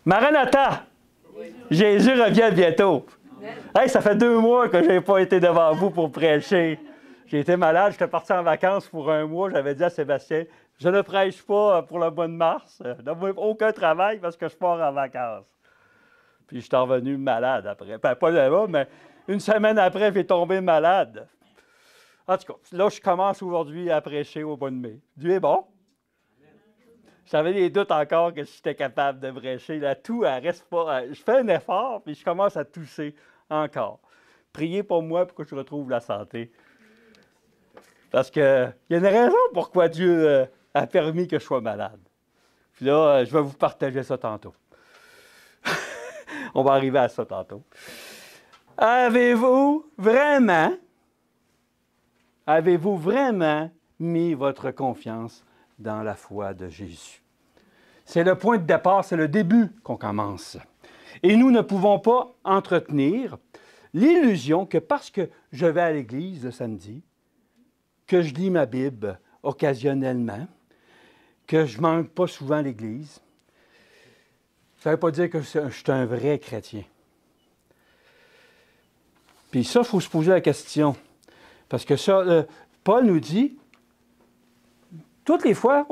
Maranatha! Jésus revient bientôt. Hey, ça fait 2 mois que je n'ai pas été devant vous pour prêcher. J'ai été malade, j'étais parti en vacances pour 1 mois. J'avais dit à Sébastien, je ne prêche pas pour le mois de mars. Je n'ai aucun travail parce que je pars en vacances. Puis je suis revenu malade après. Ben, pas là-bas, mais 1 semaine après, j'ai tombé malade. En tout cas, là, je commence aujourd'hui à prêcher au mois de mai. Dieu est bon. J'avais des doutes encore que si j'étais capable de prêcher. Là, tout, elle reste pas. Je fais un effort, puis je commence à tousser encore. Priez pour moi pour que je retrouve la santé. Parce qu'il y a une raison pourquoi Dieu a permis que je sois malade. Puis là, je vais vous partager ça tantôt. On va arriver à ça tantôt. Avez-vous vraiment mis votre confiance dans la foi de Jésus? C'est le point de départ, c'est le début qu'on commence. Et nous ne pouvons pas entretenir l'illusion que parce que je vais à l'église le samedi, que je lis ma Bible occasionnellement, que je ne manque pas souvent à l'église, ça ne veut pas dire que je suis un vrai chrétien. Puis ça, il faut se poser la question. Parce que ça, Paul nous dit, toutes les fois,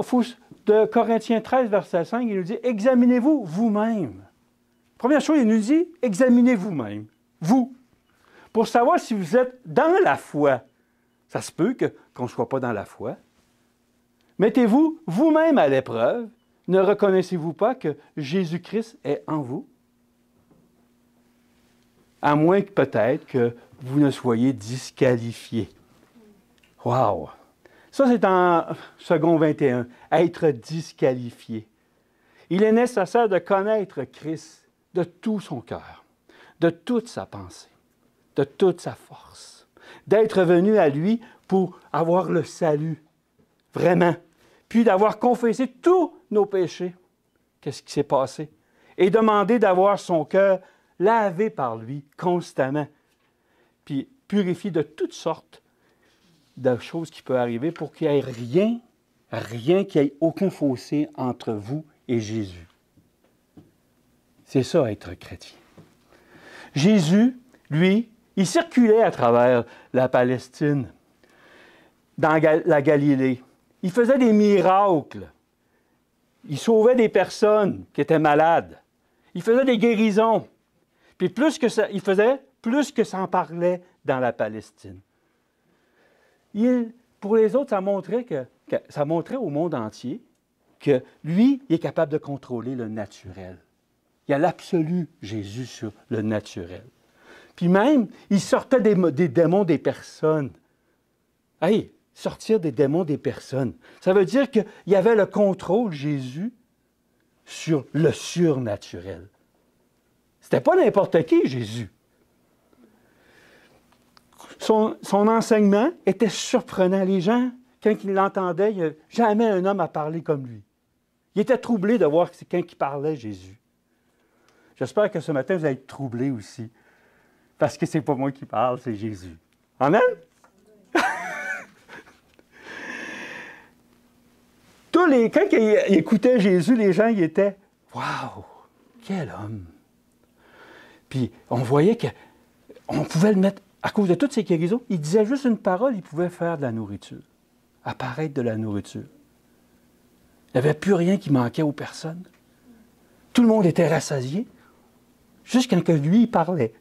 de Corinthiens 13, verset 5, il nous dit, examinez-vous vous-même. Première chose, il nous dit, examinez vous-même, vous, pour savoir si vous êtes dans la foi. Ça se peut qu'on ne soit pas dans la foi. Mettez-vous vous-même à l'épreuve. Ne reconnaissez-vous pas que Jésus-Christ est en vous? À moins que peut-être que vous ne soyez disqualifiés. Wow! Ça, c'est en second 21, être disqualifié. Il est nécessaire de connaître Christ de tout son cœur, de toute sa pensée, de toute sa force, d'être venu à lui pour avoir le salut, vraiment, puis d'avoir confessé tous nos péchés. Qu'est-ce qui s'est passé? Et demander d'avoir son cœur lavé par lui constamment, puis purifié de toutes sortes de choses qui peuvent arriver pour qu'il n'y ait rien, qu'il n'y ait aucun fossé entre vous et Jésus. C'est ça, être chrétien. Jésus, lui, il circulait à travers la Palestine, dans la Galilée. Il faisait des miracles. Il sauvait des personnes qui étaient malades. Il faisait des guérisons. Puis il faisait plus que s'en parlait dans la Palestine. Pour les autres, ça montrait au monde entier que lui, il est capable de contrôler le naturel. Il y a l'absolu Jésus sur le naturel. Puis même, il sortait des démons des personnes. Hey, sortir des démons des personnes. Ça veut dire qu'il y avait le contrôle, Jésus, sur le surnaturel. C'était pas n'importe qui, Jésus. Son enseignement était surprenant. Les gens, quand ils l'entendaient, il n'y a jamais un homme à parler comme lui. Il était troublé de voir que c'est quand il parlait, Jésus. J'espère que ce matin, vous allez être troublés aussi. Parce que ce n'est pas moi qui parle, c'est Jésus. Amen? Quand ils écoutaient Jésus, les gens, ils étaient « Wow! Quel homme! » Puis on voyait qu'on pouvait le mettre, à cause de toutes ces guérisons, il disait juste une parole, il pouvait faire de la nourriture, apparaître de la nourriture. Il n'y avait plus rien qui manquait aux personnes. Tout le monde était rassasié. Juste quand lui, il parlait.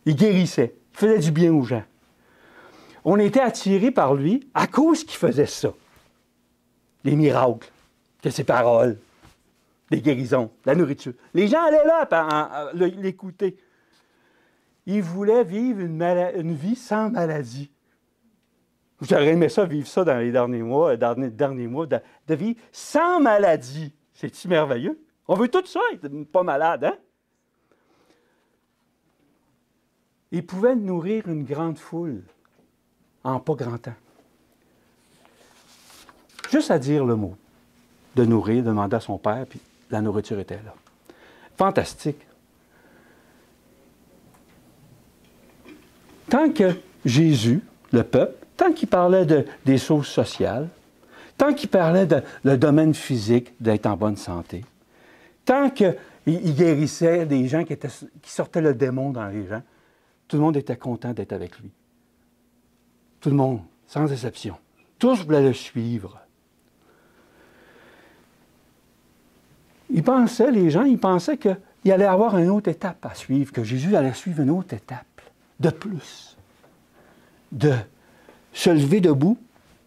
Il guérissait. Il faisait du bien aux gens. On était attirés par lui à cause qu'il faisait ça. Les miracles, de ses paroles, des guérisons, la nourriture. Les gens allaient là l'écouter. Ils voulaient vivre une vie sans maladie. J'aurais aimé ça, vivre ça dans les derniers mois, de vivre sans maladie. C'est-tu merveilleux? On veut tout ça, être pas malade, hein? Ils pouvaient nourrir une grande foule en pas grand temps. Juste à dire le mot, de nourrir, demander à son père, puis la nourriture était là. Fantastique. Tant que Jésus, le peuple, tant qu'il parlait des choses sociales, tant qu'il parlait le domaine physique, d'être en bonne santé, tant qu'il Il guérissait des gens qui sortaient le démon dans les gens. Tout le monde était content d'être avec lui. Tout le monde, sans exception. Tous voulaient le suivre. Les gens, ils pensaient qu'il allait avoir une autre étape à suivre, que Jésus allait suivre une autre étape de plus. De se lever debout,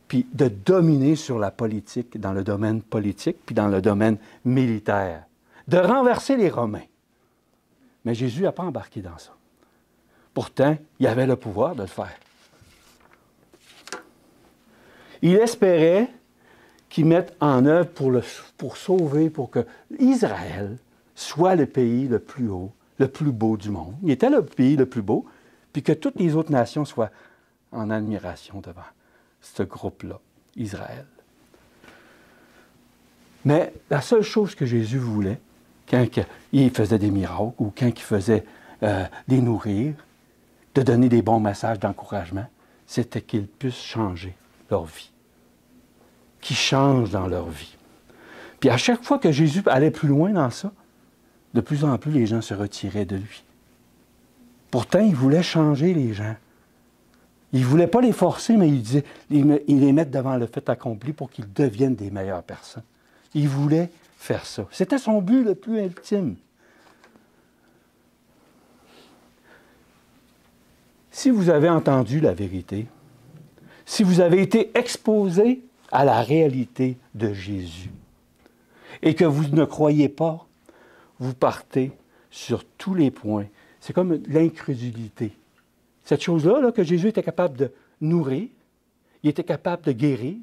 puis de dominer sur la politique, dans le domaine politique, puis dans le domaine militaire. De renverser les Romains. Mais Jésus n'a pas embarqué dans ça. Pourtant, il avait le pouvoir de le faire. Il espérait qu'il mette en œuvre pour sauver, pour que Israël soit le pays le plus haut, le plus beau du monde. Il était le pays le plus beau, puis que toutes les autres nations soient en admiration devant ce groupe-là, Israël. Mais la seule chose que Jésus voulait, quand il faisait des miracles ou quand il faisait les nourrir, de donner des bons messages d'encouragement, c'était qu'ils puissent changer leur vie. Qu'ils changent dans leur vie. Puis à chaque fois que Jésus allait plus loin dans ça, de plus en plus les gens se retiraient de lui. Pourtant, il voulait changer les gens. Il ne voulait pas les forcer, mais il les mettre devant le fait accompli pour qu'ils deviennent des meilleures personnes. Il voulait faire ça. C'était son but le plus intime. Si vous avez entendu la vérité, si vous avez été exposé à la réalité de Jésus et que vous ne croyez pas, vous partez sur tous les points. C'est comme l'incrédulité. Cette chose-là là, que Jésus était capable de nourrir, il était capable de guérir,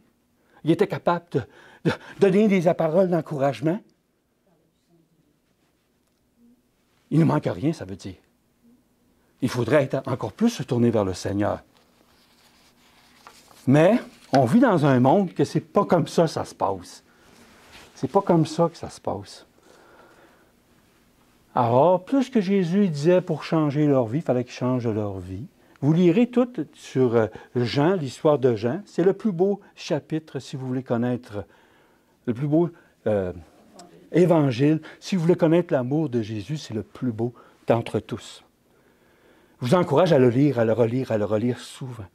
il était capable de donner des paroles d'encouragement. Il ne manque rien, ça veut dire. Il faudrait être encore plus se tourner vers le Seigneur. Mais on vit dans un monde que c'est pas comme ça se passe. C'est pas comme ça que ça se passe. Alors, plus que Jésus disait pour changer leur vie, il fallait qu'ils changent leur vie. Vous lirez tout sur Jean, l'histoire de Jean. C'est le plus beau chapitre, si vous voulez connaître, le plus beau évangile. Si vous voulez connaître l'amour de Jésus, c'est le plus beau d'entre tous. Je vous encourage à le lire, à le relire souvent.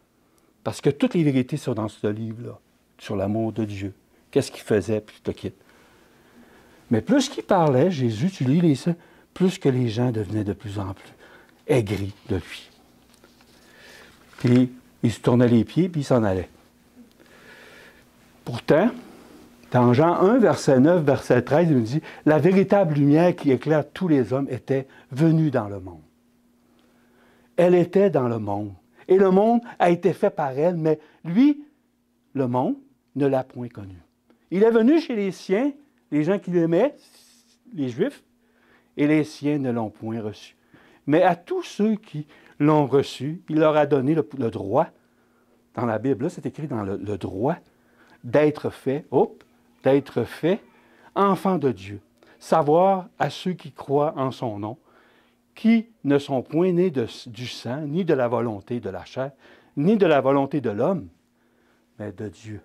Parce que toutes les vérités sont dans ce livre-là, sur l'amour de Dieu. Qu'est-ce qu'il faisait, puis je te quitte. Mais plus qu'il parlait, Jésus, tu lis les saints, plus que les gens devenaient de plus en plus aigris de lui. Puis, il se tournait les pieds, puis il s'en allait. Pourtant, dans Jean 1, verset 9, verset 13, il nous dit « La véritable lumière qui éclaire tous les hommes était venue dans le monde. » Elle était dans le monde. Et le monde a été fait par elle, mais lui, le monde, ne l'a point connu. Il est venu chez les siens, les gens qui l'aimaient, les Juifs, et les siens ne l'ont point reçu. Mais à tous ceux qui l'ont reçu, il leur a donné le droit, dans la Bible, là, c'est écrit dans le droit, d'être fait enfants de Dieu, savoir à ceux qui croient en son nom, qui ne sont point nés du sang, ni de la volonté de la chair, ni de la volonté de l'homme, mais de Dieu.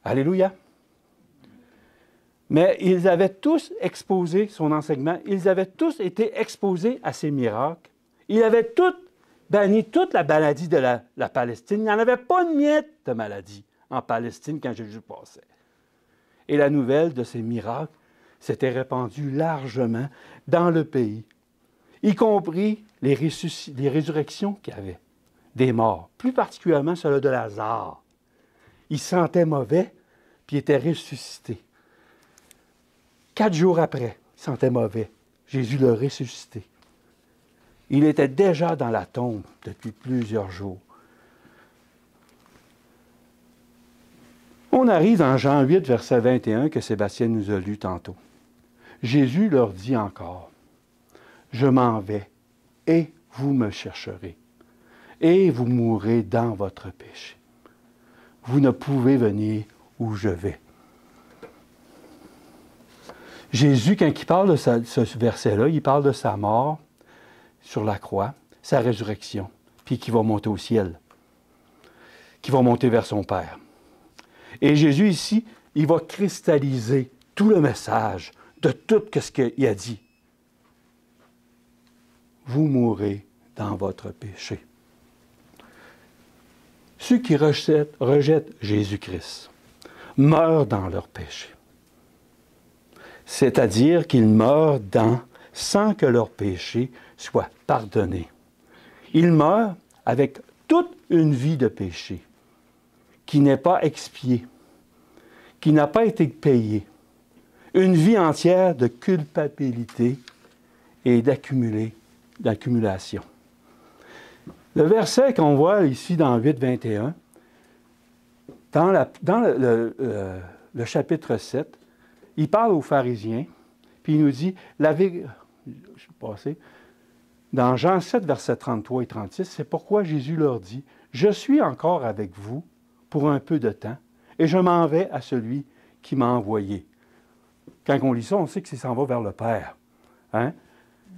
Alléluia! Mais ils avaient tous exposé son enseignement, ils avaient tous été exposés à ses miracles. Ils avaient tous banni toute la maladie de la Palestine. Il n'y en avait pas une miette de maladie en Palestine quand Jésus passait. Et la nouvelle de ces miracles s'était répandue largement dans le pays, y compris les résurrections qu'il y avait des morts, plus particulièrement celle de Lazare. Il se sentait mauvais, puis il était ressuscité. 4 jours après, il sentait mauvais. Jésus l'a ressuscité. Il était déjà dans la tombe depuis plusieurs jours. On arrive dans Jean 8, verset 21, que Sébastien nous a lu tantôt. Jésus leur dit encore, « Je m'en vais, et vous me chercherez, et vous mourrez dans votre péché. Vous ne pouvez venir où je vais. » Jésus, quand il parle de ce verset-là, il parle de sa mort sur la croix, sa résurrection, puis qu'il va monter au ciel, qu'il va monter vers son Père. Et Jésus, ici, il va cristalliser tout le message de tout ce qu'il a dit vous mourrez dans votre péché. Ceux qui rejettent Jésus-Christ meurent dans leur péché. C'est-à-dire qu'ils meurent sans que leur péché soit pardonné. Ils meurent avec toute une vie de péché qui n'est pas expiée, qui n'a pas été payée. Une vie entière de culpabilité et d'accumulation. Le verset qu'on voit ici dans 8, 21, dans le chapitre 7, il parle aux pharisiens, puis il nous dit, dans Jean 7, versets 33 et 36, c'est pourquoi Jésus leur dit, « Je suis encore avec vous pour un peu de temps, et je m'en vais à celui qui m'a envoyé. » Quand on lit ça, on sait que ça s'en va vers le Père. Hein?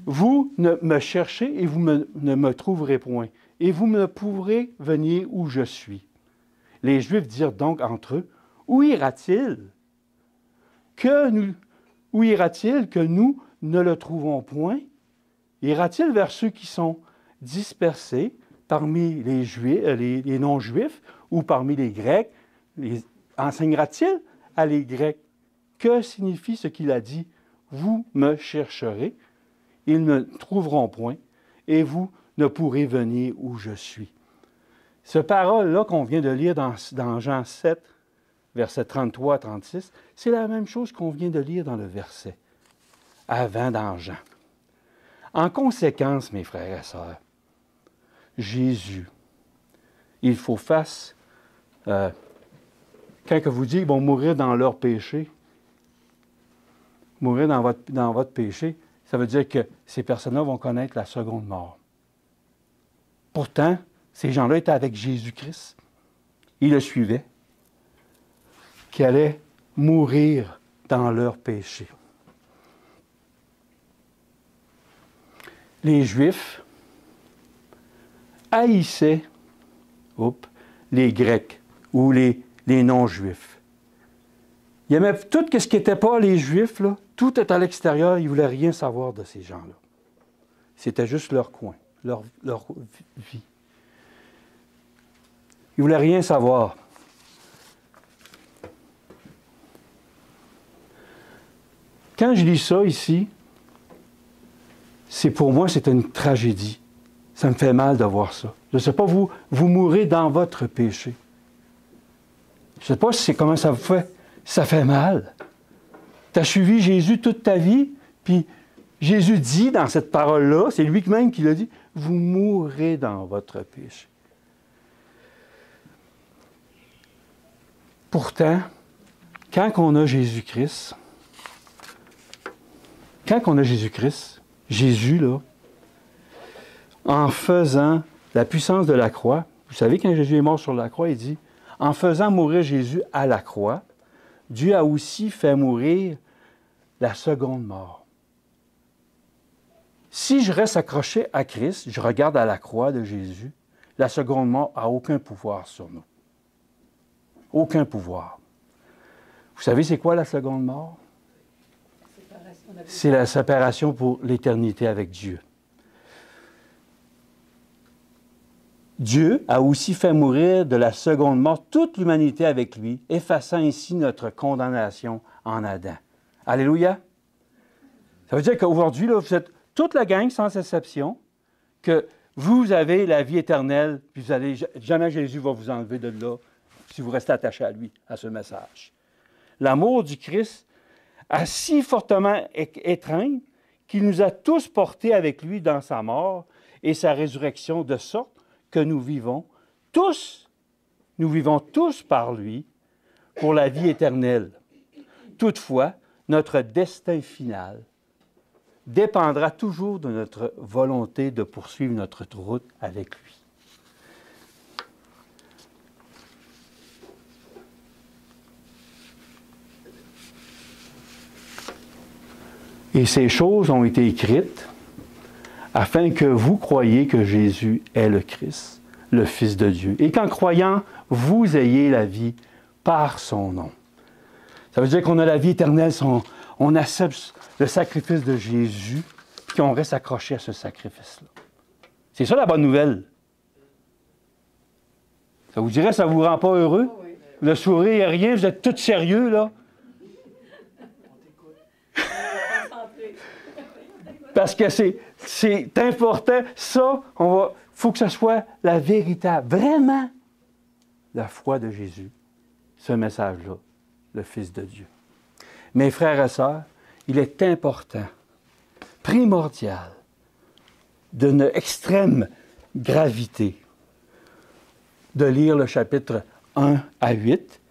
Vous me cherchez et vous ne me trouverez point, et vous ne pourrez venir où je suis. Les Juifs dirent donc entre eux, où ira-t-il que nous ne le trouvons point? Ira-t-il vers ceux qui sont dispersés parmi les non-Juifs ou parmi les Grecs? Enseignera-t-il à les Grecs? Que signifie ce qu'il a dit? Vous me chercherez, ils ne trouveront point, et vous ne pourrez venir où je suis. Ce parole-là qu'on vient de lire dans Jean 7, versets 33 à 36, c'est la même chose qu'on vient de lire dans le verset avant dans Jean. En conséquence, mes frères et sœurs, Jésus, il faut face, quand vous dites qu'ils vont mourir dans leur péché, mourir dans votre péché, ça veut dire que ces personnes-là vont connaître la seconde mort. Pourtant, ces gens-là étaient avec Jésus-Christ. Ils le suivaient, qui allaient mourir dans leur péché. Les Juifs haïssaient les Grecs ou les non-Juifs. Ils aimaient tout ce qui n'était pas les Juifs, là, tout est à l'extérieur, ils ne voulaient rien savoir de ces gens-là. C'était juste leur coin, leur vie. Ils ne voulaient rien savoir. Quand je lis ça ici, pour moi, c'est une tragédie. Ça me fait mal de voir ça. Je ne sais pas, vous mourrez dans votre péché. Je ne sais pas comment ça vous fait. Ça fait mal. Tu as suivi Jésus toute ta vie, puis Jésus dit dans cette parole-là, c'est lui-même qui l'a dit, vous mourrez dans votre péché. Pourtant, quand on a Jésus-Christ, Jésus, là, en faisant la puissance de la croix, vous savez, quand Jésus est mort sur la croix, il dit, en faisant mourir Jésus à la croix, Dieu a aussi fait mourir la seconde mort. Si je reste accroché à Christ, je regarde à la croix de Jésus, la seconde mort n'a aucun pouvoir sur nous. Aucun pouvoir. Vous savez, c'est quoi la seconde mort? C'est la séparation pour l'éternité avec Dieu. Dieu a aussi fait mourir de la seconde mort toute l'humanité avec lui, effaçant ainsi notre condamnation en Adam. Alléluia! Ça veut dire qu'aujourd'hui, là, vous êtes toute la gang, sans exception, que vous avez la vie éternelle, puis jamais Jésus va vous enlever de là si vous restez attaché à lui, à ce message. L'amour du Christ a si fortement étreint qu'il nous a tous portés avec lui dans sa mort et sa résurrection, de sorte que nous vivons tous par lui pour la vie éternelle. Toutefois, notre destin final dépendra toujours de notre volonté de poursuivre notre route avec lui. Et ces choses ont été écrites afin que vous croyiez que Jésus est le Christ, le Fils de Dieu, et qu'en croyant, vous ayez la vie par son nom. Ça veut dire qu'on a la vie éternelle, on accepte le sacrifice de Jésus puis qu'on reste accroché à ce sacrifice-là. C'est ça la bonne nouvelle. Ça vous dirait, ça ne vous rend pas heureux? Oui. Le sourire, rien, vous êtes tous sérieux, là? Parce que c'est important. Ça, faut que ce soit la véritable, vraiment, la foi de Jésus. Ce message-là, le Fils de Dieu. Mes frères et sœurs, il est important, primordial, d'une extrême gravité, de lire le chapitre 1 à 8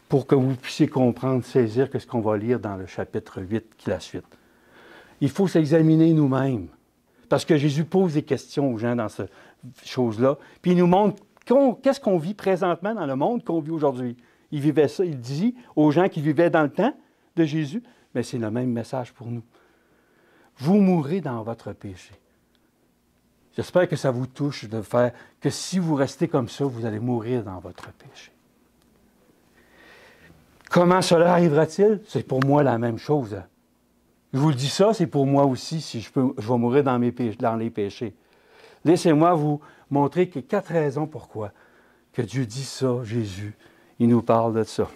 pour que vous puissiez comprendre, saisir ce qu'on va lire dans le chapitre 8 qui est la suite. Il faut s'examiner nous-mêmes, parce que Jésus pose des questions aux gens dans cette chose-là, puis il nous montre qu'est-ce qu'on vit présentement dans le monde qu'on vit aujourd'hui. Il vivait ça, il dit aux gens qui vivaient dans le temps de Jésus, mais c'est le même message pour nous. Vous mourrez dans votre péché. J'espère que ça vous touche de faire que si vous restez comme ça, vous allez mourir dans votre péché. Comment cela arrivera-t-il? C'est pour moi la même chose. Je vous le dis ça, c'est pour moi aussi, si je vais mourir dans les péchés. Laissez-moi vous montrer que 4 raisons pourquoi que Dieu dit ça, Jésus, il nous parle de ça.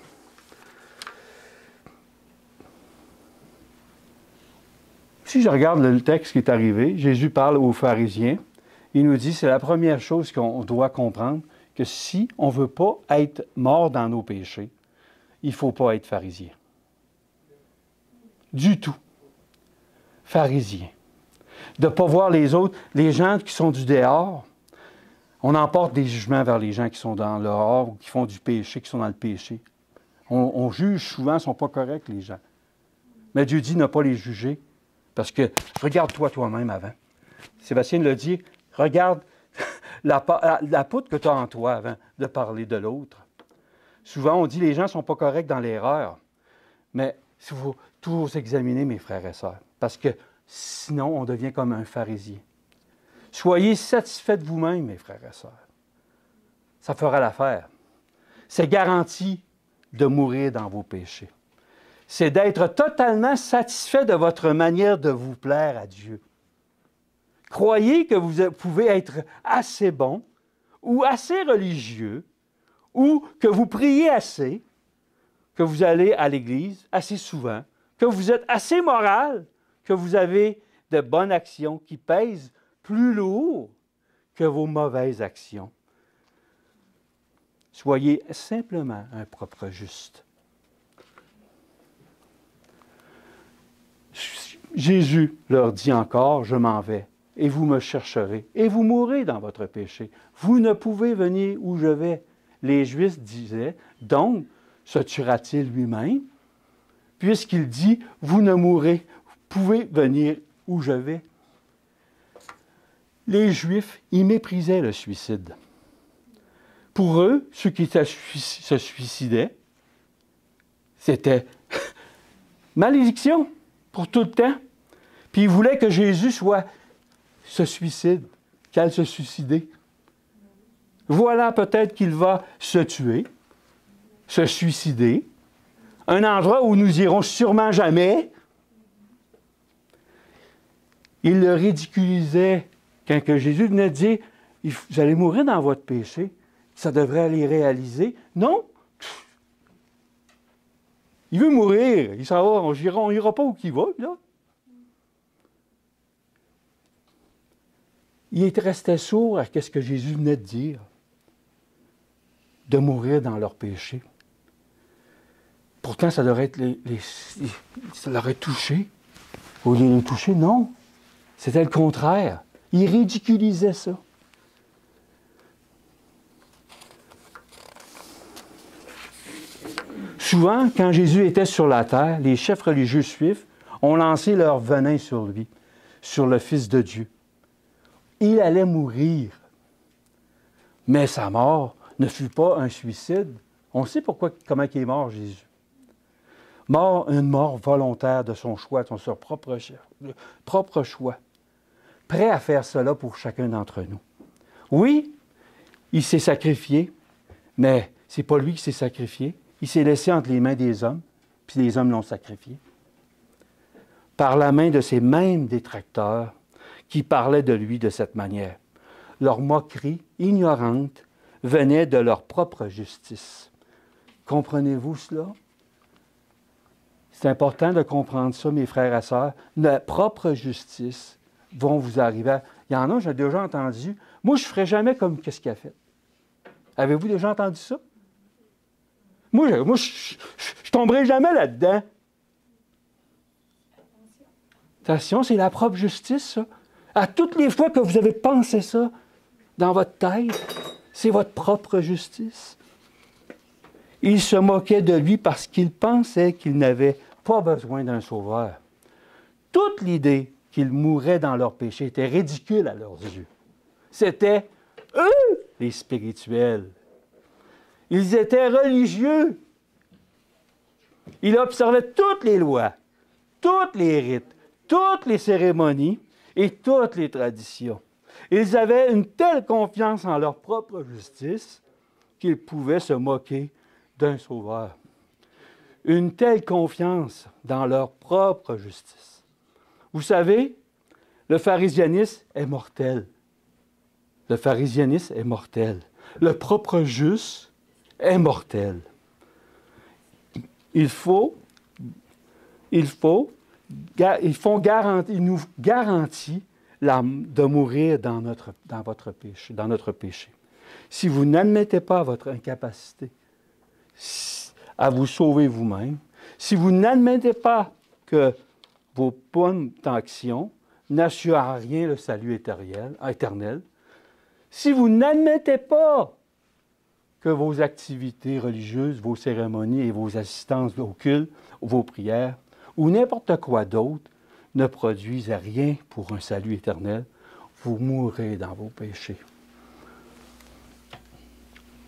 Si je regarde le texte qui est arrivé, Jésus parle aux pharisiens. Il nous dit, c'est la première chose qu'on doit comprendre, que si on ne veut pas être mort dans nos péchés, il ne faut pas être pharisien. Du tout. Pharisien. De ne pas voir les autres, les gens qui sont du dehors. On emporte des jugements vers les gens qui sont dans le dehors ou qui font du péché, qui sont dans le péché. On juge souvent, ils ne sont pas corrects, les gens. Mais Dieu dit ne pas les juger. Parce que, regarde-toi toi-même avant. Sébastien le dit, regarde la poutre que tu as en toi avant de parler de l'autre. Souvent, on dit les gens ne sont pas corrects dans l'erreur. Mais il faut toujours s'examiner, mes frères et sœurs. Parce que sinon, on devient comme un pharisien. Soyez satisfaits de vous-même, mes frères et sœurs. Ça fera l'affaire. C'est garanti de mourir dans vos péchés. C'est d'être totalement satisfait de votre manière de vous plaire à Dieu. Croyez que vous pouvez être assez bon ou assez religieux ou que vous priez assez, que vous allez à l'Église assez souvent, que vous êtes assez moral, que vous avez de bonnes actions qui pèsent plus lourd que vos mauvaises actions. Soyez simplement un propre juste. Jésus leur dit encore, je m'en vais, et vous me chercherez, et vous mourrez dans votre péché. Vous ne pouvez venir où je vais. Les Juifs disaient, donc, se tuera-t-il lui-même? Puisqu'il dit, vous ne mourrez, vous pouvez venir où je vais. Les Juifs, ils méprisaient le suicide. Pour eux, ceux qui se suicidaient, c'était malédiction pour tout le temps. Puis ils voulaient que Jésus se suicide, qu'elle se suicider. Voilà peut-être qu'il va se tuer, se suicider, un endroit où nous irons sûrement jamais. Ils le ridiculisaient quand que Jésus venait de dire, vous allez mourir dans votre péché, ça devrait les réaliser. Non! Il veut mourir, il s'en va, on n'ira pas où il va, là. Il restait sourd à ce que Jésus venait de dire, de mourir dans leur péché. Pourtant, ça devrait être ça l'aurait touché. Au lieu de le toucher, non. C'était le contraire. Il ridiculisait ça. Souvent, quand Jésus était sur la terre, les chefs religieux juifs ont lancé leur venin sur lui, sur le Fils de Dieu. Il allait mourir. Mais sa mort ne fut pas un suicide. On sait comment il est mort, Jésus. Une mort volontaire de son choix, de son propre choix. Prêt à faire cela pour chacun d'entre nous. Oui, il s'est sacrifié, mais ce n'est pas lui qui s'est sacrifié. Il s'est laissé entre les mains des hommes, puis les hommes l'ont sacrifié. Par la main de ces mêmes détracteurs, qui parlaient de lui de cette manière. Leur moquerie ignorante venait de leur propre justice. Comprenez-vous cela? C'est important de comprendre ça, mes frères et sœurs. Notre propre justice vont vous arriver. Il y en a, j'ai déjà entendu. Moi, je ne ferai jamais comme qu'est-ce qu'il a fait. Avez-vous déjà entendu ça? Moi, je ne tomberai jamais là-dedans. Attention, c'est la propre justice, ça. À toutes les fois que vous avez pensé ça dans votre tête, c'est votre propre justice. Ils se moquaient de lui parce qu'ils pensaient qu'il n'avait pas besoin d'un sauveur. Toute l'idée qu'ils mourraient dans leur péché était ridicule à leurs yeux. C'était eux, les spirituels. Ils étaient religieux. Ils observaient toutes les lois, tous les rites, toutes les cérémonies et toutes les traditions. Ils avaient une telle confiance en leur propre justice qu'ils pouvaient se moquer d'un sauveur. Une telle confiance dans leur propre justice. Vous savez, le pharisianisme est mortel. Le pharisianisme est mortel. Le propre juste est mortel. Ils nous garantissent de mourir dans notre péché. Si vous n'admettez pas votre incapacité à vous sauver vous-même, si vous n'admettez pas que vos bonnes actions n'assurent à rien le salut éternel, si vous n'admettez pas que vos activités religieuses, vos cérémonies et vos assistances au culte, vos prières, ou n'importe quoi d'autre ne produisent rien pour un salut éternel, vous mourrez dans vos péchés.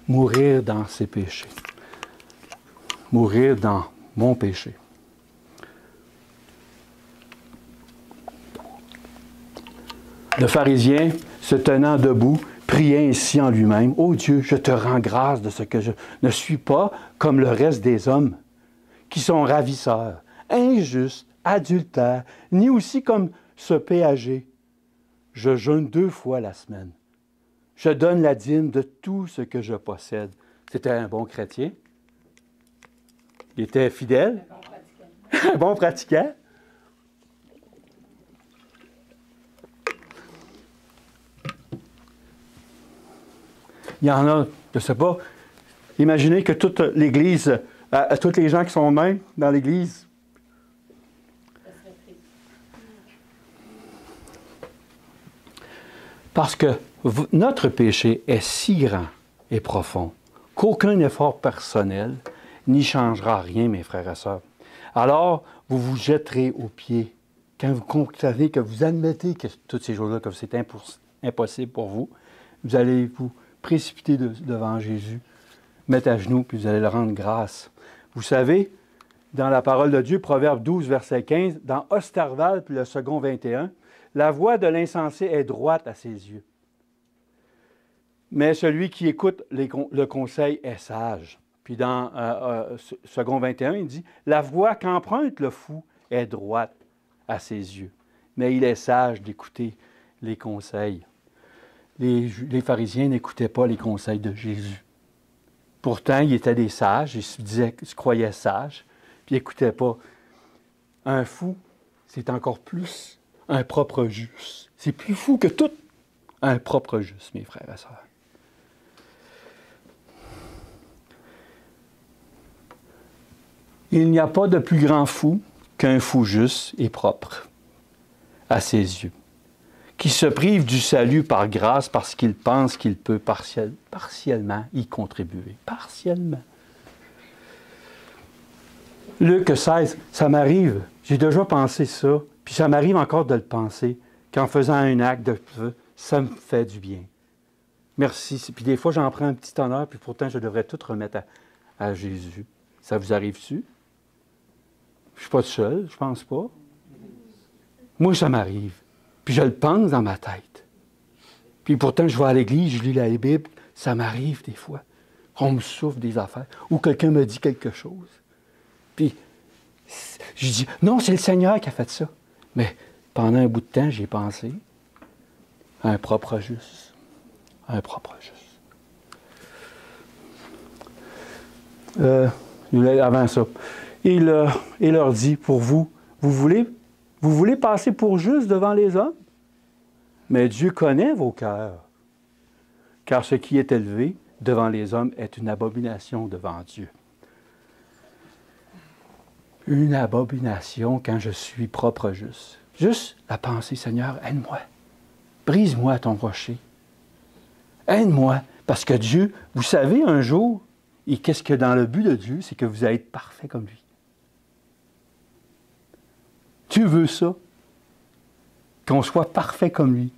Mourir dans ses péchés. Mourir dans mon péché. Le pharisien, se tenant debout, priait ainsi en lui-même, « Ô Dieu, je te rends grâce de ce que je ne suis pas comme le reste des hommes, qui sont ravisseurs, injustes, adultères, ni aussi comme ce péager. Je jeûne 2 fois la semaine. Je donne la dîme de tout ce que je possède. » C'était un bon chrétien. Il était fidèle. Un bon pratiquant. Il y en a, je ne sais pas, imaginez que toute l'Église, tous les gens qui sont même dans l'Église, parce que notre péché est si grand et profond qu'aucun effort personnel n'y changera rien, mes frères et sœurs. Alors, vous vous jetterez aux pieds quand vous constatez que vous admettez que toutes ces choses-là, que c'est impossible pour vous, vous allez vous précipiter devant Jésus, mettre à genoux, puis vous allez le rendre grâce. Vous savez, dans la parole de Dieu, Proverbe 12, verset 15, dans Osterwald, puis le second 21, la voix de l'insensé est droite à ses yeux. Mais celui qui écoute le conseil est sage. Puis dans second 21, il dit, la voix qu'emprunte le fou est droite à ses yeux. Mais il est sage d'écouter les conseils. Les pharisiens n'écoutaient pas les conseils de Jésus. Pourtant, ils étaient des sages, ils se croyaient sages, puis ils n'écoutaient pas. Un fou, c'est encore plus un propre juste. C'est plus fou que tout un propre juste, mes frères et sœurs. Il n'y a pas de plus grand fou qu'un fou juste et propre à ses yeux, qui se prive du salut par grâce parce qu'il pense qu'il peut partiellement y contribuer. Partiellement. Luc 16, ça m'arrive, j'ai déjà pensé ça, puis ça m'arrive encore de le penser, qu'en faisant un acte, ça me fait du bien. Merci. Puis des fois, j'en prends un petit honneur, puis pourtant, je devrais tout remettre à Jésus. Ça vous arrive-tu? Je ne suis pas seul, je pense pas. Moi, ça m'arrive. Puis je le pense dans ma tête. Puis pourtant, je vais à l'église, je lis la Bible, ça m'arrive des fois. On me souffle des affaires. Ou quelqu'un me dit quelque chose. Puis je dis, non, c'est le Seigneur qui a fait ça. Mais pendant un bout de temps, j'y ai pensé. Un propre juste. Un propre juste. Avant ça, il leur dit, pour vous, vous voulez passer pour juste devant les hommes? Mais Dieu connaît vos cœurs. Car ce qui est élevé devant les hommes est une abomination devant Dieu. Une abomination quand je suis propre juste. Juste la pensée, Seigneur, aide-moi. Brise-moi ton rocher. Aide-moi. Parce que Dieu, vous savez, un jour, et qu'est-ce que dans le but de Dieu, c'est que vous allez être parfait comme lui. Dieu veut ça. Qu'on soit parfait comme lui.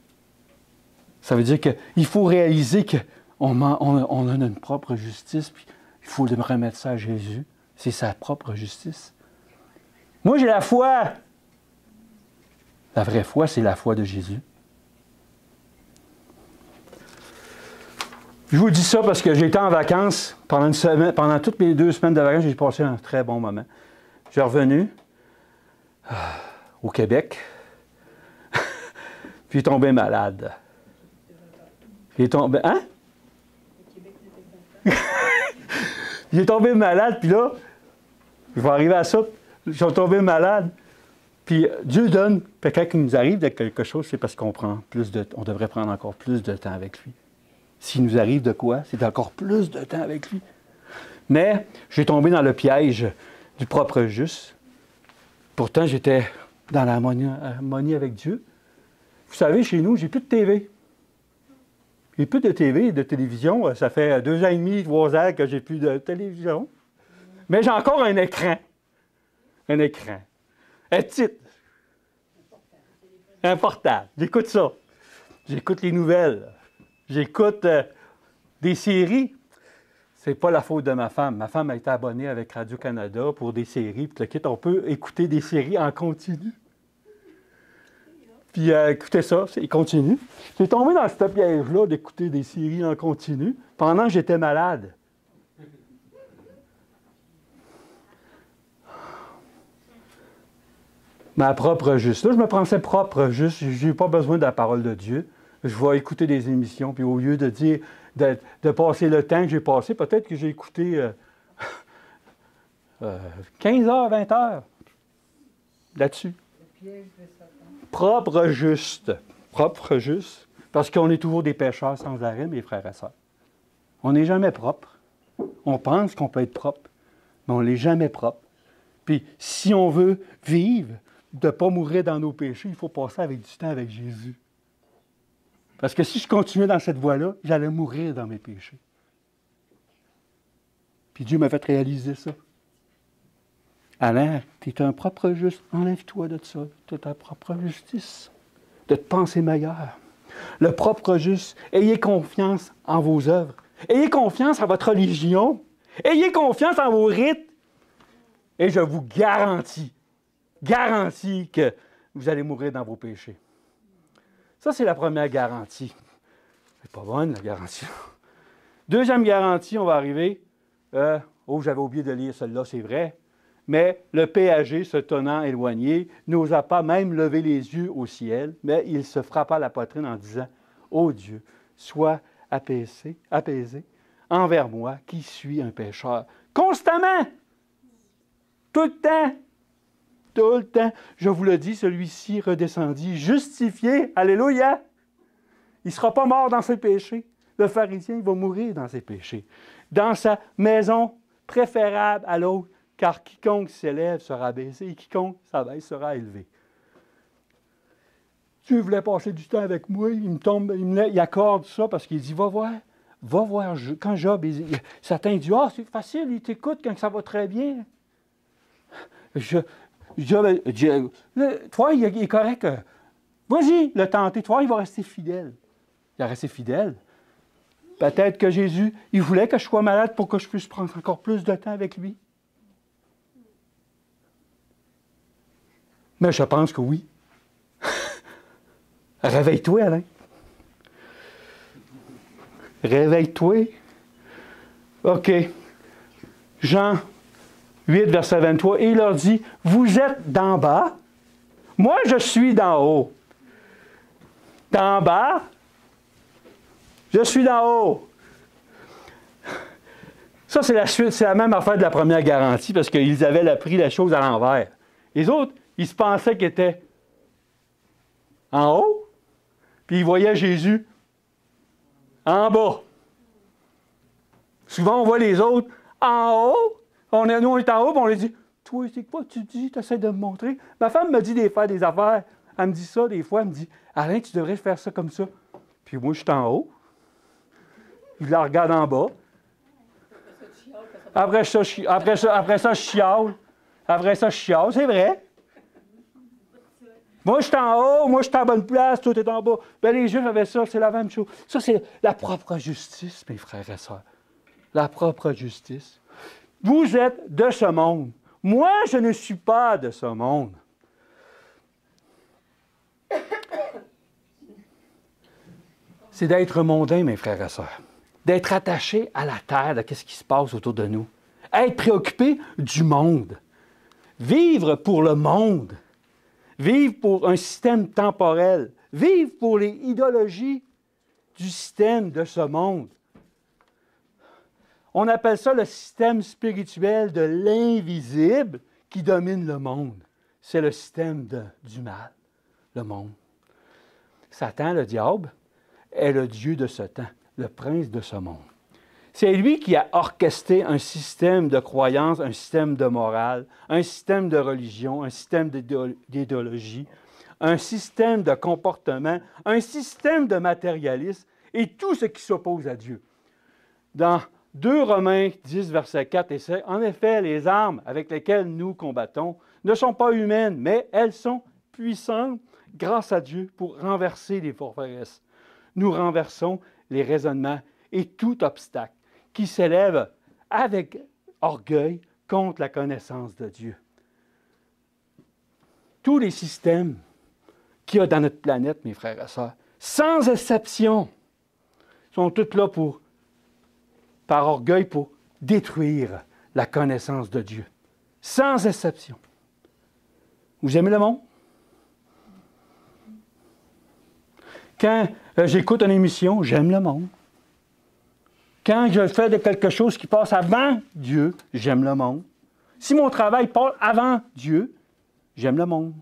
Ça veut dire qu'il faut réaliser qu'on a notre propre justice, puis il faut remettre ça à Jésus. C'est sa propre justice. Moi, j'ai la foi. La vraie foi, c'est la foi de Jésus. Je vous dis ça parce que j'ai été en vacances pendant une semaine, pendant toutes mes 2 semaines de vacances, j'ai passé un très bon moment. Je suis revenu au Québec, puis tombé malade. J'ai tombé... Hein? J'ai tombé malade, puis là, je vais arriver à ça, je suis tombé malade. Puis Dieu donne, puis quand il nous arrive de quelque chose, c'est parce qu'on on devrait prendre encore plus de temps avec lui. S'il nous arrive de quoi, c'est encore plus de temps avec lui. Mais j'ai tombé dans le piège du propre juste. Pourtant, j'étais dans l'harmonie avec Dieu. Vous savez, chez nous, j'ai plus de TV. J'ai plus de TV et de télévision. Ça fait 2 ans et demi, 3 ans que j'ai plus de télévision. Mais j'ai encore un écran. Un écran. Un titre. Un portable. J'écoute ça. J'écoute les nouvelles. J'écoute des séries. C'est pas la faute de ma femme. Ma femme a été abonnée avec Radio-Canada pour des séries. Puis le kit, on peut écouter des séries en continu. Puis écoutez ça, il continue. J'ai tombé dans ce piège-là d'écouter des séries en continu pendant que j'étais malade. Ma propre juste. Là, je me pensais propre juste. Je n'ai pas besoin de la parole de Dieu. Je vais écouter des émissions, puis au lieu de dire, de passer le temps que j'ai passé, peut-être que j'ai écouté 15 heures, 20 heures là-dessus. Propre juste. Propre juste. Parce qu'on est toujours des pécheurs sans arrêt, mes frères et sœurs. On n'est jamais propre. On pense qu'on peut être propre, mais on n'est jamais propre. Puis, si on veut vivre, de ne pas mourir dans nos péchés, il faut passer avec du temps avec Jésus. Parce que si je continuais dans cette voie-là, j'allais mourir dans mes péchés. Puis Dieu m'a fait réaliser ça. Alain, tu es un propre juste. Enlève-toi de ça. Tu as ta propre justice. De te penser meilleur. Le propre juste. Ayez confiance en vos œuvres. Ayez confiance en votre religion. Ayez confiance en vos rites. Et je vous garantis que vous allez mourir dans vos péchés. Ça, c'est la première garantie. C'est pas bonne, la garantie. Deuxième garantie, on va arriver. J'avais oublié de lire celle-là, c'est vrai. Mais le péager, se tenant éloigné, n'osa pas même lever les yeux au ciel, mais il se frappa la poitrine en disant, « Ô Dieu, sois apaisé envers moi, qui suis un pécheur. » Constamment! Tout le temps! Tout le temps. Je vous le dis, celui-ci redescendit, justifié. Alléluia! Il ne sera pas mort dans ses péchés. Le pharisien, il va mourir dans ses péchés. Dans sa maison préférable à l'autre, car quiconque s'élève sera abaissé et quiconque s'abaisse sera élevé. Dieu voulait passer du temps avec moi, il accorde ça parce qu'il dit, va voir. Quand Job, certains disent, c'est facile, il t'écoute quand ça va très bien. Toi, il est correct. Vas-y, le tenter. Toi, il va rester fidèle. Il va rester fidèle. Peut-être que Jésus, il voulait que je sois malade pour que je puisse prendre encore plus de temps avec lui. Mais je pense que oui. Réveille-toi, Alain. Réveille-toi. OK. Jean 8, verset 23, et il leur dit, « Vous êtes d'en bas, moi je suis d'en haut. » T'es en bas? Je suis d'en haut. Ça, c'est la suite, c'est la même affaire de la première garantie, parce qu'ils avaient pris la chose à l'envers. Les autres, ils se pensaient qu'ils étaient en haut, puis ils voyaient Jésus en bas. Souvent, on voit les autres en haut. Nous, on est en haut, puis on leur dit, toi, c'est quoi tu dis? Tu essaies de me montrer. Ma femme me dit de faire des affaires. Elle me dit ça des fois. Elle me dit, Alain, tu devrais faire ça comme ça. Puis moi, je suis en haut. Je la regarde en bas. Après ça, je chiale. Après ça, je chiale. C'est vrai. Moi, je suis en haut. Moi, je suis à la bonne place. Toi, tu es en bas. Bien, les Juifs avaient ça. C'est la même chose. Ça, c'est la propre justice, mes frères et sœurs. La propre justice. Vous êtes de ce monde. Moi, je ne suis pas de ce monde. C'est d'être mondain, mes frères et sœurs. D'être attaché à la terre, de ce qui se passe autour de nous. Être préoccupé du monde. Vivre pour le monde. Vivre pour un système temporel. Vivre pour les idéologies du système de ce monde. On appelle ça le système spirituel de l'invisible qui domine le monde. C'est le système du mal, le monde. Satan, le diable, est le Dieu de ce temps, le prince de ce monde. C'est lui qui a orchestré un système de croyance, un système de morale, un système de religion, un système d'idéologie, un système de comportement, un système de matérialisme et tout ce qui s'oppose à Dieu. Dans 2 Romains 10, versets 4 et 5, en effet, les armes avec lesquelles nous combattons ne sont pas humaines, mais elles sont puissantes grâce à Dieu pour renverser les forteresses. Nous renversons les raisonnements et tout obstacle qui s'élève avec orgueil contre la connaissance de Dieu. Tous les systèmes qu'il y a dans notre planète, mes frères et sœurs, sans exception, sont tous là par orgueil pour détruire la connaissance de Dieu. Sans exception. Vous aimez le monde? Quand j'écoute une émission, j'aime le monde. Quand je fais de quelque chose qui passe avant Dieu, j'aime le monde. Si mon travail passe avant Dieu, j'aime le monde.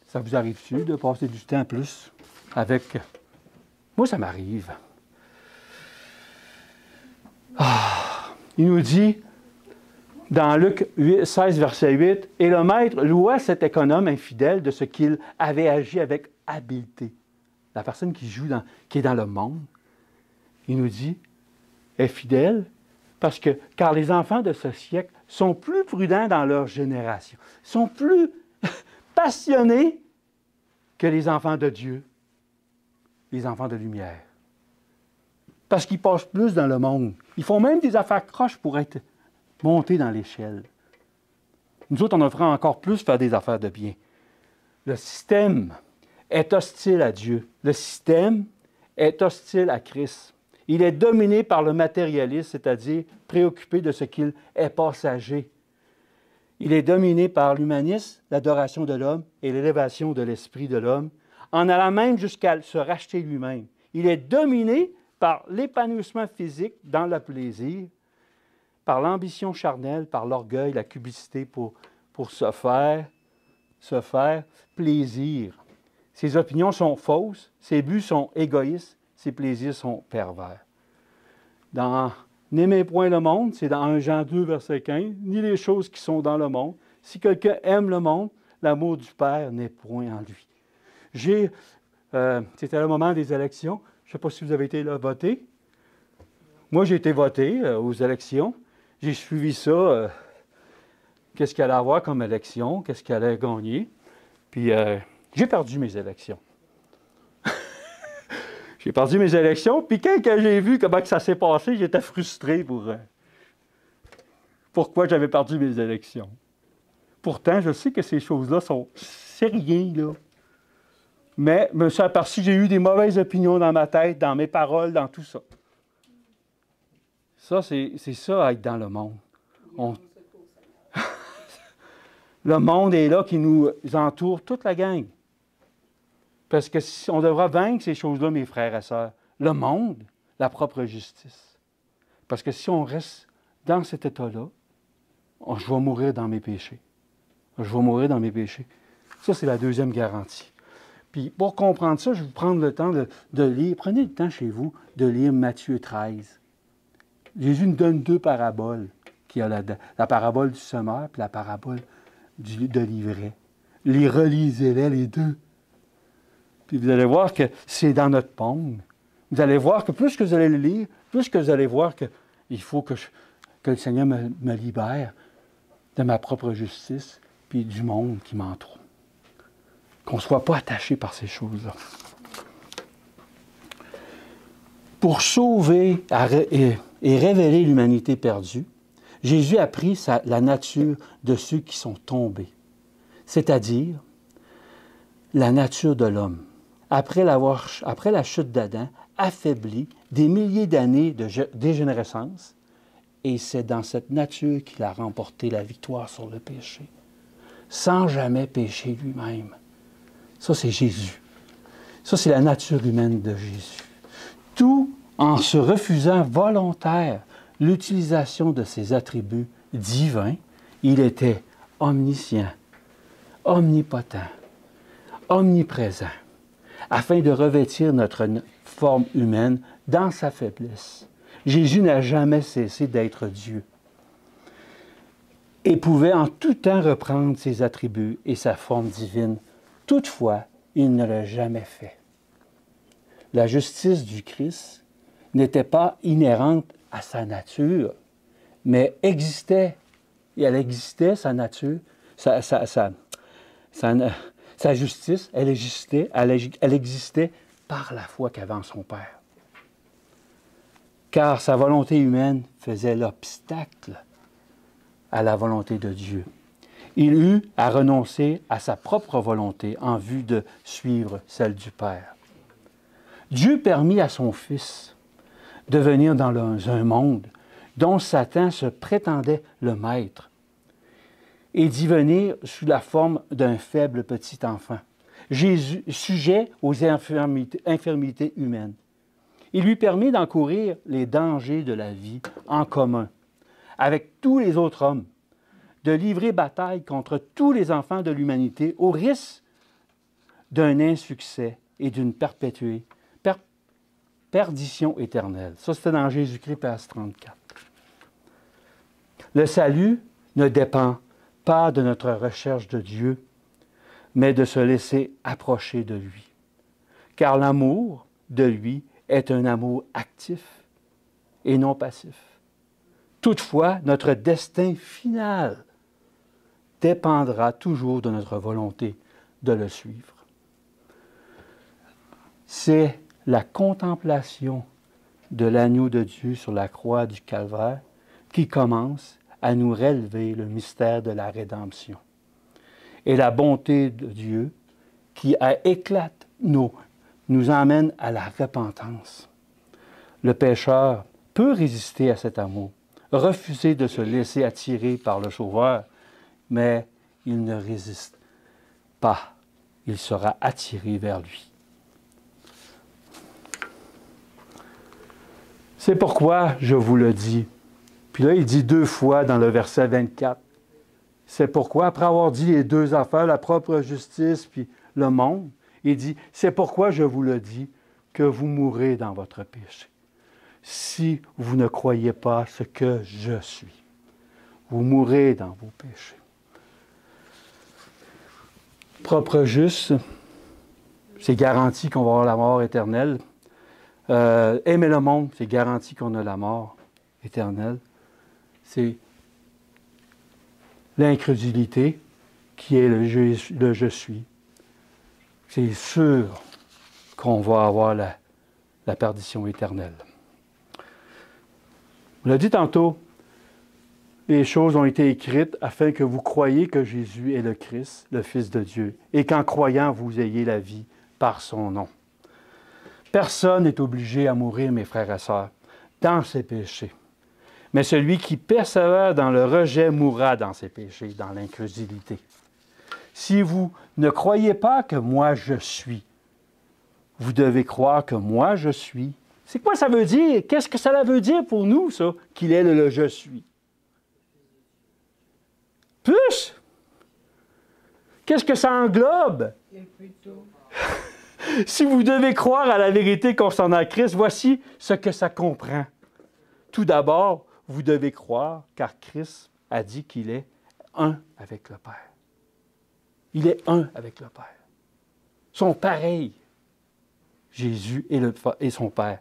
Ça vous arrive-tu de passer du temps plus avec... Moi, ça m'arrive. Il nous dit, dans Luc 16, verset 8, « Et le maître loua cet économe infidèle de ce qu'il avait agi avec habileté. » La personne qui est dans le monde, il nous dit, est fidèle car les enfants de ce siècle sont plus prudents dans leur génération, sont plus passionnés que les enfants de Dieu, les enfants de lumière. Parce qu'ils passent plus dans le monde. Ils font même des affaires croches pour être montés dans l'échelle. Nous autres, on devrait encore plus faire des affaires de bien. Le système est hostile à Dieu. Le système est hostile à Christ. Il est dominé par le matérialisme, c'est-à-dire préoccupé de ce qu'il est passager. Il est dominé par l'humanisme, l'adoration de l'homme et l'élévation de l'esprit de l'homme, en allant même jusqu'à se racheter lui-même. Il est dominé par l'épanouissement physique dans le plaisir, par l'ambition charnelle, par l'orgueil, la cupidité pour se faire plaisir. Ses opinions sont fausses, ses buts sont égoïstes, ses plaisirs sont pervers. Dans « N'aimez point le monde », c'est dans 1 Jean 2, verset 15, « ni les choses qui sont dans le monde. Si quelqu'un aime le monde, l'amour du Père n'est point en lui. » C'était le moment des élections. Je ne sais pas si vous avez été là voter. Moi, j'ai été voté aux élections. J'ai suivi ça. Qu'est-ce qu'il allait avoir comme élection? Qu'est-ce qu'il allait gagner? Puis, j'ai perdu mes élections. J'ai perdu mes élections. Puis, quand j'ai vu comment ça s'est passé, j'étais frustré pourquoi j'avais perdu mes élections. Pourtant, je sais que ces choses-là c'est rien, là. Mais je me suis aperçu que j'ai eu des mauvaises opinions dans ma tête, dans mes paroles, dans tout ça. Ça, c'est ça, être dans le monde. Le monde est là qui nous entoure, toute la gang. Parce que si on devra vaincre ces choses-là, mes frères et sœurs, le monde, la propre justice. Parce que si on reste dans cet état-là, je vais mourir dans mes péchés. Je vais mourir dans mes péchés. Ça, c'est la deuxième garantie. Puis, pour comprendre ça, je vais vous prendre le temps de lire. Prenez le temps chez vous de lire Matthieu 13. Jésus nous donne deux paraboles qu'il y a là-dedans. La parabole du semeur puis la parabole de l'ivraie. Relisez-les, les deux. Puis vous allez voir que c'est dans notre paume. Vous allez voir que plus que vous allez le lire, plus que vous allez voir qu'il faut que le Seigneur me libère de ma propre justice puis du monde qui m'entoure. Qu'on ne soit pas attaché par ces choses-là. Pour sauver et révéler l'humanité perdue, Jésus a pris la nature de ceux qui sont tombés, c'est-à-dire la nature de l'homme. Après la chute d'Adam, affaibli des milliers d'années de dégénérescence, et c'est dans cette nature qu'il a remporté la victoire sur le péché, sans jamais pécher lui-même. Ça, c'est Jésus. Ça, c'est la nature humaine de Jésus. Tout en se refusant volontaire l'utilisation de ses attributs divins, il était omniscient, omnipotent, omniprésent, afin de revêtir notre forme humaine dans sa faiblesse. Jésus n'a jamais cessé d'être Dieu et pouvait en tout temps reprendre ses attributs et sa forme divine. Toutefois, il ne l'a jamais fait. La justice du Christ n'était pas inhérente à sa nature, mais existait. Et elle existait, sa nature, sa justice, elle existait par la foi qu'avait en son Père. Car sa volonté humaine faisait l'obstacle à la volonté de Dieu. Il eut à renoncer à sa propre volonté en vue de suivre celle du Père. Dieu permit à son Fils de venir dans un monde dont Satan se prétendait le maître et d'y venir sous la forme d'un faible petit enfant, Jésus, sujet aux infirmités humaines. Il lui permit d'encourir les dangers de la vie en commun avec tous les autres hommes, de livrer bataille contre tous les enfants de l'humanité au risque d'un insuccès et d'une perdition éternelle. Ça, c'était dans Jésus-Christ, page 34. Le salut ne dépend pas de notre recherche de Dieu, mais de se laisser approcher de lui. Car l'amour de lui est un amour actif et non passif. Toutefois, notre destin final dépendra toujours de notre volonté de le suivre. C'est la contemplation de l'agneau de Dieu sur la croix du Calvaire qui commence à nous révéler le mystère de la rédemption. Et la bonté de Dieu qui éclate nous emmène à la repentance. Le pécheur peut résister à cet amour, refuser de se laisser attirer par le Sauveur, mais il ne résiste pas. Il sera attiré vers lui. C'est pourquoi je vous le dis. Puis là, il dit deux fois dans le verset 24. C'est pourquoi, après avoir dit les deux affaires, la propre justice puis le monde, il dit, c'est pourquoi je vous le dis, que vous mourrez dans votre péché. Si vous ne croyez pas ce que je suis, vous mourrez dans vos péchés. Propre juste, c'est garanti qu'on va avoir la mort éternelle. Aimer le monde, c'est garanti qu'on a la mort éternelle. C'est l'incrédulité qui est le je suis. C'est sûr qu'on va avoir la perdition éternelle. On l'a dit tantôt, les choses ont été écrites afin que vous croyiez que Jésus est le Christ, le Fils de Dieu, et qu'en croyant, vous ayez la vie par son nom. Personne n'est obligé à mourir, mes frères et sœurs, dans ses péchés. Mais celui qui persévère dans le rejet mourra dans ses péchés, dans l'incrédulité. Si vous ne croyez pas que moi je suis, vous devez croire que moi, je suis. C'est quoi ça veut dire? Qu'est-ce que ça veut dire pour nous, ça, qu'il est le je suis? Plus? Qu'est-ce que ça englobe? Si vous devez croire à la vérité concernant Christ, voici ce que ça comprend. Tout d'abord, vous devez croire, car Christ a dit qu'il est un avec le Père. Il est un avec le Père. Ils sont pareils, Jésus et son Père.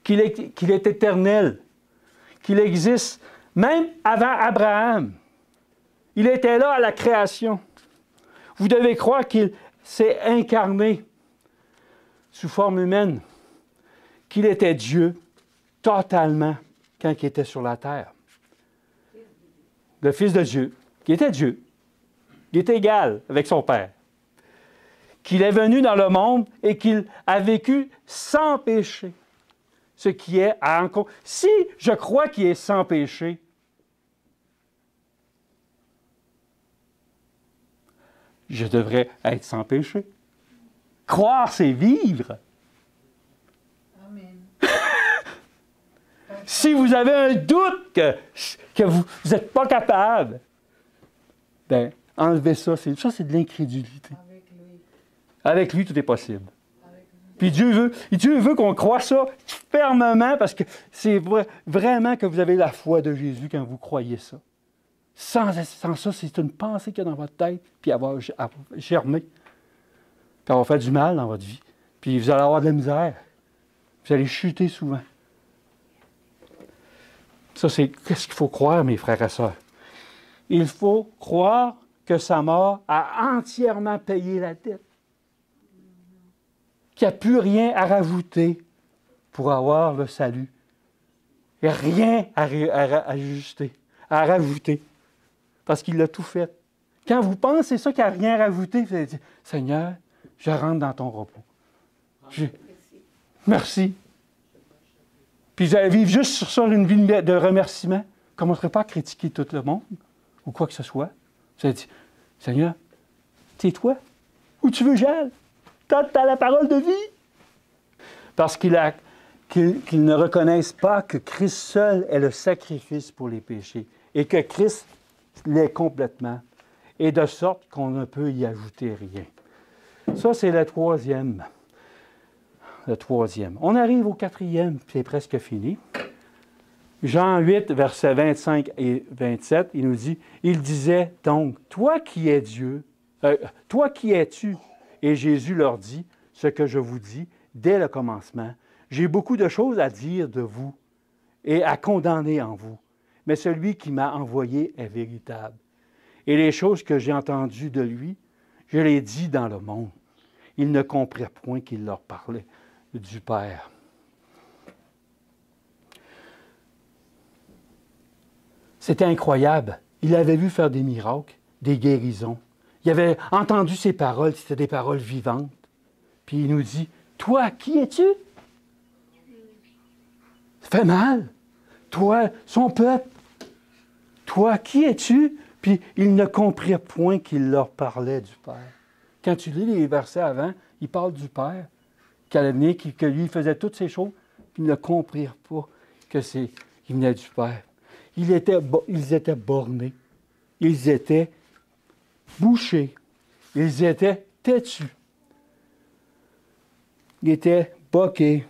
Qu'il est éternel, qu'il existe même avant Abraham. Il était là à la création. Vous devez croire qu'il s'est incarné sous forme humaine, qu'il était Dieu totalement quand il était sur la terre. Le Fils de Dieu, qui était Dieu, il était égal avec son Père, qu'il est venu dans le monde et qu'il a vécu sans péché. Ce qui est à rencontre. Si je crois qu'il est sans péché, je devrais être sans péché. Croire, c'est vivre. Amen. Si vous avez un doute que vous n'êtes pas capable, bien, enlevez ça. Ça, c'est de l'incrédulité. Avec lui, tout est possible. Puis Dieu veut qu'on croie ça fermement parce que c'est vraiment que vous avez la foi de Jésus quand vous croyez ça. Sans ça, c'est une pensée qu'il y a dans votre tête, puis elle va germer. Puis elle va faire du mal dans votre vie. Puis vous allez avoir de la misère. Vous allez chuter souvent. Ça, c'est qu'est-ce qu'il faut croire, mes frères et sœurs? Il faut croire que sa mort a entièrement payé la dette. Qu'il n'y a plus rien à rajouter pour avoir le salut. Il n'y a rien à ajuster, à rajouter. Parce qu'il a tout fait. Quand vous pensez ça, qu'il n'y a rien à rajouter, vous allez dire, Seigneur, je rentre dans ton repos. Merci. Puis vous allez vivre juste sur ça une vie de remerciement. Vous ne commencerez pas à critiquer tout le monde ou quoi que ce soit. Vous allez dire, Seigneur, c'est toi. Où tu veux que j'aille? T'as la parole de vie. Parce qu'ils ne reconnaissent pas que Christ seul est le sacrifice pour les péchés et que Christ l'est complètement, et de sorte qu'on ne peut y ajouter rien. Ça, c'est le troisième. Le troisième. On arrive au quatrième, puis c'est presque fini. Jean 8, versets 25 et 27, il nous dit, il disait donc, toi qui es Dieu, toi qui es-tu? Et Jésus leur dit, ce que je vous dis dès le commencement, j'ai beaucoup de choses à dire de vous et à condamner en vous, mais celui qui m'a envoyé est véritable. Et les choses que j'ai entendues de lui, je les dis dans le monde. Ils ne comprirent point qu'il leur parlait du Père. C'était incroyable. Il avait vu faire des miracles, des guérisons. Il avait entendu ses paroles, c'était des paroles vivantes. Puis il nous dit, toi, qui es-tu? Ça fait mal. Toi, son peuple. Toi, qui es-tu? Puis ils ne comprirent point qu'il leur parlait du Père. Quand tu lis les versets avant, il parle du Père, qu'il allait venir, que lui faisait toutes ces choses, puis ils ne comprirent pas qu'il venait du Père. Ils étaient bornés. Ils étaient bouchés. Ils étaient têtus. Ils étaient boqués.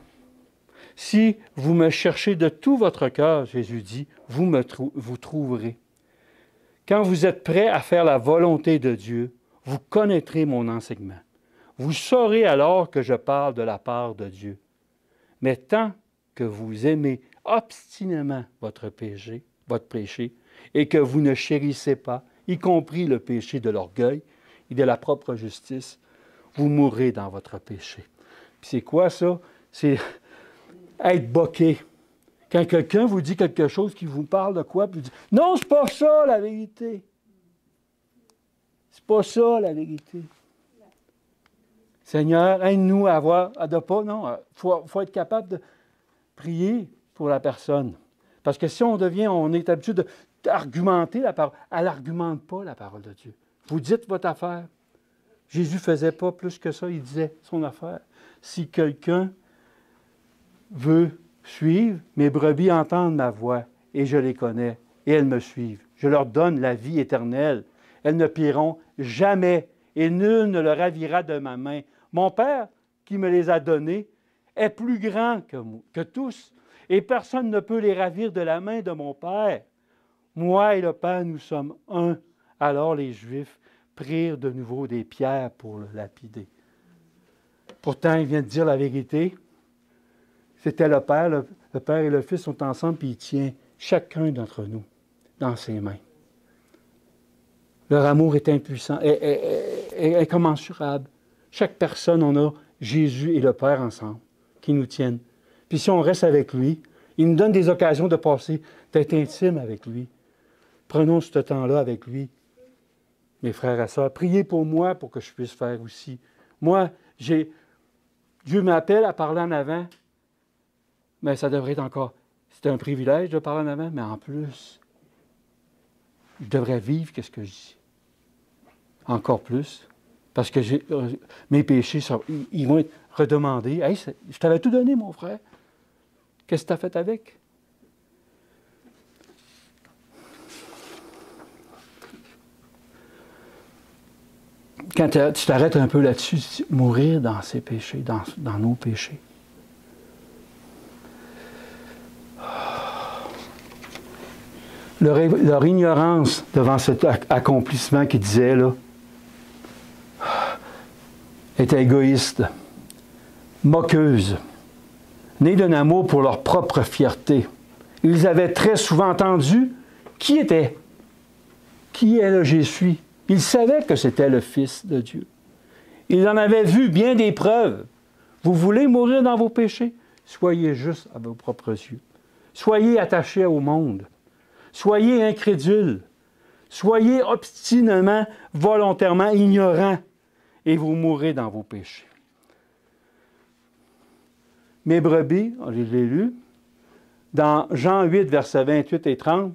Si vous me cherchez de tout votre cœur, Jésus dit, vous trouverez. Quand vous êtes prêts à faire la volonté de Dieu, vous connaîtrez mon enseignement. Vous saurez alors que je parle de la part de Dieu. Mais tant que vous aimez obstinément votre péché, et que vous ne chérissez pas, y compris le péché de l'orgueil et de la propre justice, vous mourrez dans votre péché. Puis c'est quoi ça? C'est être boqué. Quand quelqu'un vous dit quelque chose, qui vous parle de quoi, puis vous dit « Non, c'est pas ça la vérité. C'est pas ça la vérité. » Seigneur, aide-nous à avoir, non, faut être capable de prier pour la personne. Parce que si on est habitué d'argumenter la parole, elle n'argumente pas la parole de Dieu. Vous dites votre affaire, Jésus ne faisait pas plus que ça, il disait son affaire. Si quelqu'un veut suivre, mes brebis entendent ma voix, et je les connais, et elles me suivent. Je leur donne la vie éternelle. Elles ne périront jamais, et nul ne le ravira de ma main. Mon Père, qui me les a donnés, est plus grand que tous, et personne ne peut les ravir de la main de mon Père. Moi et le Père, nous sommes un. Alors les Juifs prirent de nouveau des pierres pour le lapider. Pourtant, il vient de dire la vérité. C'était le Père. Le Père et le Fils sont ensemble, puis il tient chacun d'entre nous dans ses mains. Leur amour est impuissant, est incommensurable. Chaque personne, on a Jésus et le Père ensemble qui nous tiennent. Puis si on reste avec lui, il nous donne des occasions de passer, d'être intime avec lui. Prenons ce temps-là avec lui. Mes frères et sœurs, priez pour moi pour que je puisse faire aussi. Moi, Dieu m'appelle à parler en avant, mais ça devrait être encore... C'est un privilège de parler en avant, mais en plus, je devrais vivre ce que je dis. Encore plus. Parce que mes péchés, ils vont être redemandés. Hey, je t'avais tout donné, mon frère. Qu'est-ce que tu as fait avec? Quand tu t'arrêtes un peu là-dessus, mourir dans ses péchés, dans nos péchés. Leur ignorance devant cet accomplissement qu'ils disaient, là, était égoïste, moqueuse, née d'un amour pour leur propre fierté. Ils avaient très souvent entendu qui était, qui est le Jésus. Ils savaient que c'était le Fils de Dieu. Ils en avaient vu bien des preuves. Vous voulez mourir dans vos péchés? Soyez juste à vos propres yeux. Soyez attachés au monde. Soyez incrédules. Soyez obstinément, volontairement ignorants. Et vous mourrez dans vos péchés. Mes brebis, je l'ai lu, dans Jean 8, versets 28 et 30,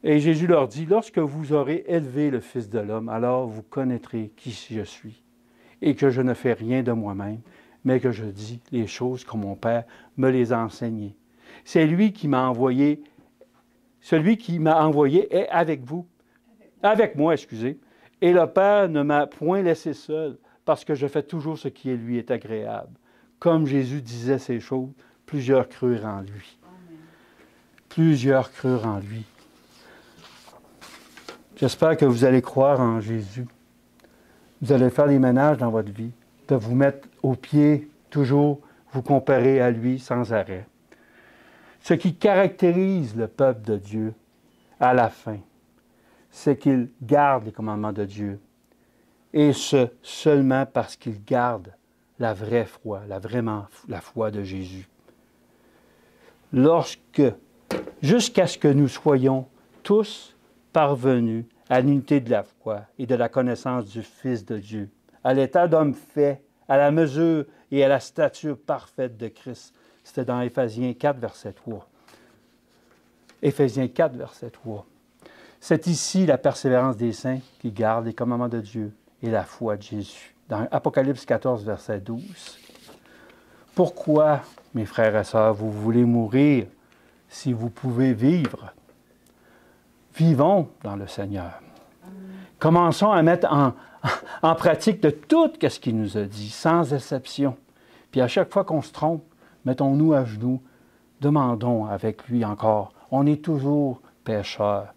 et Jésus leur dit, « Lorsque vous aurez élevé le Fils de l'homme, alors vous connaîtrez qui je suis, et que je ne fais rien de moi-même, mais que je dis les choses comme mon Père me les a enseignées. C'est lui qui m'a envoyé, celui qui m'a envoyé est avec vous, avec moi, excusez. Et le Père ne m'a point laissé seul, parce que je fais toujours ce qui lui est agréable. » Comme Jésus disait ces choses, plusieurs crurent en lui. Plusieurs crurent en lui. J'espère que vous allez croire en Jésus. Vous allez faire des ménages dans votre vie, de vous mettre au pied, toujours vous comparer à lui sans arrêt. Ce qui caractérise le peuple de Dieu à la fin, c'est qu'il garde les commandements de Dieu. Et ce, seulement parce qu'il garde la vraie foi, la foi de Jésus. Jusqu'à ce que nous soyons tous parvenus à l'unité de la foi et de la connaissance du Fils de Dieu, à l'état d'homme fait, à la mesure et à la stature parfaite de Christ. C'était dans Éphésiens 4, verset 3. Éphésiens 4, verset 3. C'est ici la persévérance des saints qui gardent les commandements de Dieu et la foi de Jésus. Dans Apocalypse 14, verset 12. Pourquoi, mes frères et sœurs, vous voulez mourir si vous pouvez vivre? Vivons dans le Seigneur. Commençons à mettre en pratique de tout ce qu'il nous a dit, sans exception. Puis à chaque fois qu'on se trompe, mettons-nous à genoux, demandons avec lui encore. On est toujours pécheurs.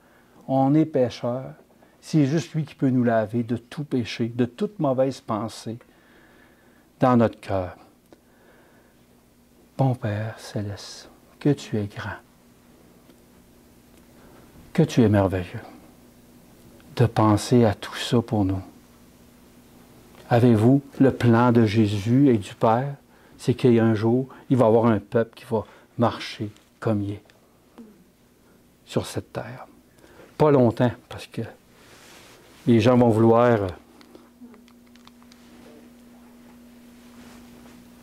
On est pécheurs. C'est juste lui qui peut nous laver de tout péché, de toute mauvaise pensée dans notre cœur. Bon Père céleste, que tu es grand, que tu es merveilleux de penser à tout ça pour nous. Avez-vous le plan de Jésus et du Père? C'est qu'il y a un jour, il va y avoir un peuple qui va marcher comme il est sur cette terre. Pas longtemps, parce que les gens vont vouloir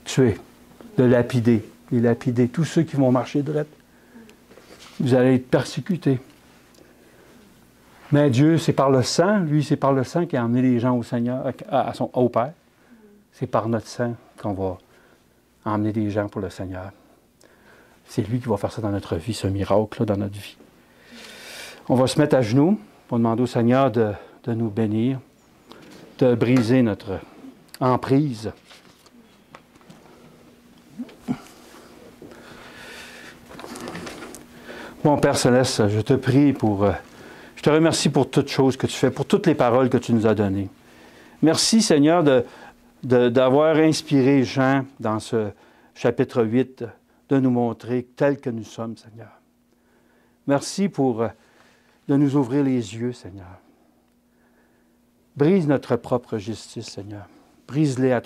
tuer, de lapider, et lapider tous ceux qui vont marcher droit. Vous allez être persécutés. Mais Dieu, c'est par le sang, lui, c'est par le sang qui a emmené les gens au Seigneur, au Père. C'est par notre sang qu'on va emmener des gens pour le Seigneur. C'est lui qui va faire ça dans notre vie, ce miracle-là dans notre vie. On va se mettre à genoux pour demander au Seigneur de nous bénir, de briser notre emprise. Mon Père Céleste, je te prie je te remercie pour toutes choses que tu fais, pour toutes les paroles que tu nous as données. Merci, Seigneur, d'avoir inspiré Jean dans ce chapitre 8, de nous montrer tel que nous sommes, Seigneur. Merci de nous ouvrir les yeux, Seigneur. Brise notre propre justice, Seigneur. Brise-les à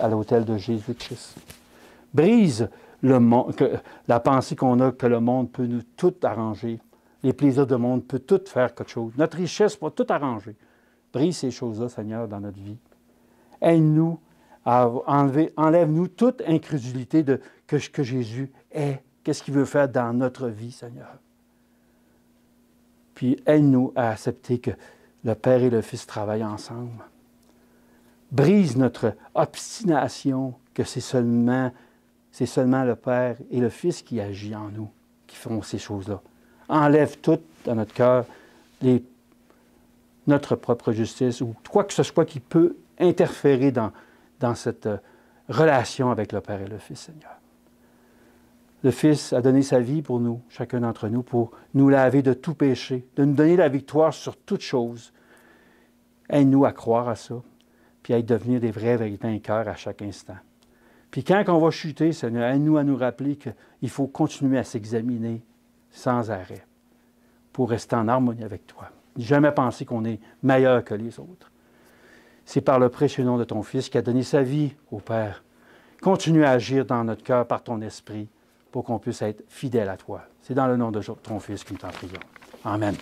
l'autel de Jésus-Christ. Brise la pensée qu'on a que le monde peut nous tout arranger. Les plaisirs du monde peuvent tout faire quelque chose. Notre richesse peut tout arranger. Brise ces choses-là, Seigneur, dans notre vie. Aide-nous à enlève-nous toute incrédulité de que Jésus est. Qu'est-ce qu'il veut faire dans notre vie, Seigneur. Puis aide-nous à accepter que le Père et le Fils travaillent ensemble. Brise notre obstination que c'est seulement le Père et le Fils qui agit en nous, qui font ces choses-là. Enlève tout dans notre cœur notre propre justice ou quoi que ce soit qui peut interférer dans cette relation avec le Père et le Fils, Seigneur. Le Fils a donné sa vie pour nous, chacun d'entre nous, pour nous laver de tout péché, de nous donner la victoire sur toute chose. Aide-nous à croire à ça, puis à devenir des vrais vainqueurs à chaque instant. Puis quand on va chuter, Seigneur, aide-nous à nous rappeler qu'il faut continuer à s'examiner sans arrêt pour rester en harmonie avec toi. Jamais penser qu'on est meilleur que les autres. C'est par le précieux nom de ton Fils qui a donné sa vie au Père. Continue à agir dans notre cœur par ton esprit pour qu'on puisse être fidèle à toi. C'est dans le nom de ton Fils que nous t'en prions. Amen.